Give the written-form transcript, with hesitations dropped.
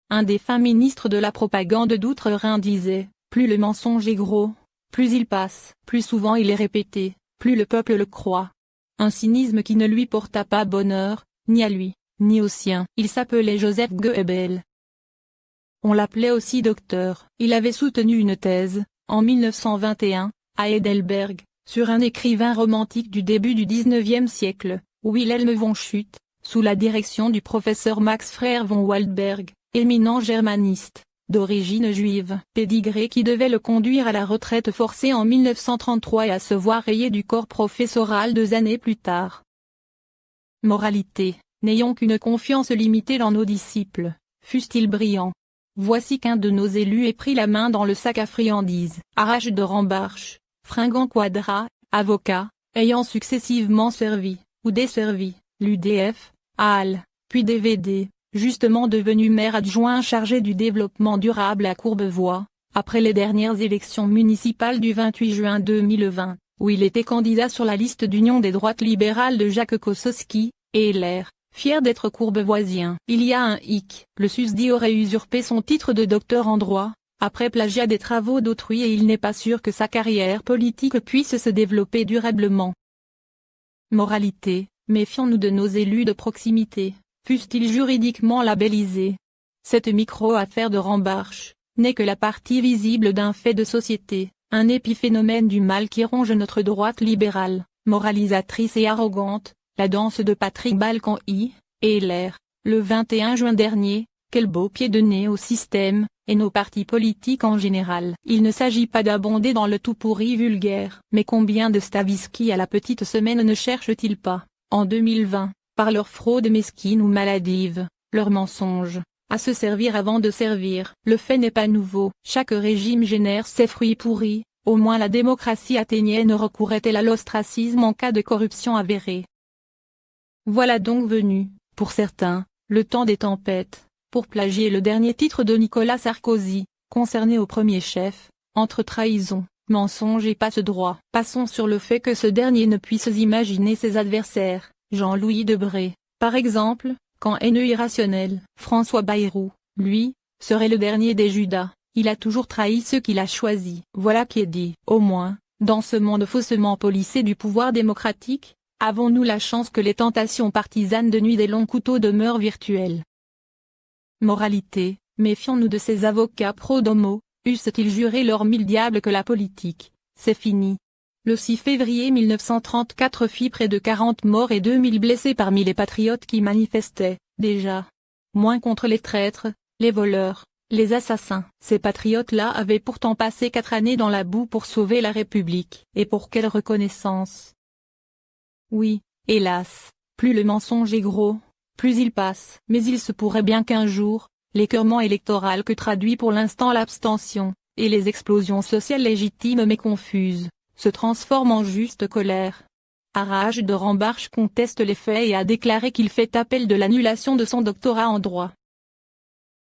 un des fins ministres de la propagande d'outre-Rhin disait, plus le mensonge est gros, plus il passe, plus souvent il est répété, plus le peuple le croit. Un cynisme qui ne lui porta pas bonheur, ni à lui, ni aux siens. Il s'appelait Joseph Goebbels. On l'appelait aussi docteur. Il avait soutenu une thèse, en 1921, à Heidelberg, sur un écrivain romantique du début du XIXe siècle, Wilhelm von Schutt, sous la direction du professeur Max Frère von Waldberg, éminent germaniste, d'origine juive. Pédigré qui devait le conduire à la retraite forcée en 1933 et à se voir rayé du corps professoral 2 années plus tard. Moralité, n'ayons qu'une confiance limitée dans nos disciples, fussent-ils brillants. Voici qu'un de nos élus ait pris la main dans le sac à friandises. Arache de Rambarche, fringant Quadrat, avocat, ayant successivement servi, ou desservi, l'UDF, à Halle, puis DVD, justement devenu maire adjoint chargé du développement durable à Courbevoie, après les dernières élections municipales du 28 juin 2020, où il était candidat sur la liste d'Union des droites libérales de Jacques Kosowski, et LR. Fier d'être courbevoisien. Il y a un hic. Le susdit aurait usurpé son titre de docteur en droit, après plagiat des travaux d'autrui et il n'est pas sûr que sa carrière politique puisse se développer durablement. Moralité, méfions-nous de nos élus de proximité, fussent-ils juridiquement labellisés. Cette micro-affaire de Rambarche, n'est que la partie visible d'un fait de société, un épiphénomène du mal qui ronge notre droite libérale, moralisatrice et arrogante. La danse de Patrick Balkan et LR, le 21 juin dernier, quel beau pied de nez au système, et nos partis politiques en général. Il ne s'agit pas d'abonder dans le tout pourri vulgaire. Mais combien de Stavisky à la petite semaine ne cherchent-ils pas, en 2020, par leur fraude mesquine ou maladive, leur mensonge, à se servir avant de servir. Le fait n'est pas nouveau. Chaque régime génère ses fruits pourris, au moins la démocratie athénienne recourait-elle à l'ostracisme en cas de corruption avérée. Voilà donc venu, pour certains, le temps des tempêtes, pour plagier le dernier titre de Nicolas Sarkozy, concerné au premier chef, entre trahison, mensonge et passe-droit. Passons sur le fait que ce dernier ne puisse imaginer ses adversaires, Jean-Louis Debré, par exemple, quand haineux irrationnel. François Bayrou, lui, serait le dernier des Judas, il a toujours trahi ceux qu'il a choisis. Voilà qui est dit. Au moins, dans ce monde faussement policé du pouvoir démocratique, avons-nous la chance que les tentations partisanes de nuit des longs couteaux demeurent virtuelles. Moralité, méfions-nous de ces avocats pro-domo, eussent-ils juré leurs 1000 diables que la politique, c'est fini. Le 6 février 1934 fit près de 40 morts et 2000 blessés parmi les patriotes qui manifestaient, déjà. Moins contre les traîtres, les voleurs, les assassins. Ces patriotes-là avaient pourtant passé 4 années dans la boue pour sauver la République. Et pour quelle reconnaissance? Oui, hélas, plus le mensonge est gros, plus il passe. Mais il se pourrait bien qu'un jour, l'écœurement électoral que traduit pour l'instant l'abstention, et les explosions sociales légitimes mais confuses, se transforment en juste colère. Arache de Rambarche conteste les faits et a déclaré qu'il fait appel de l'annulation de son doctorat en droit.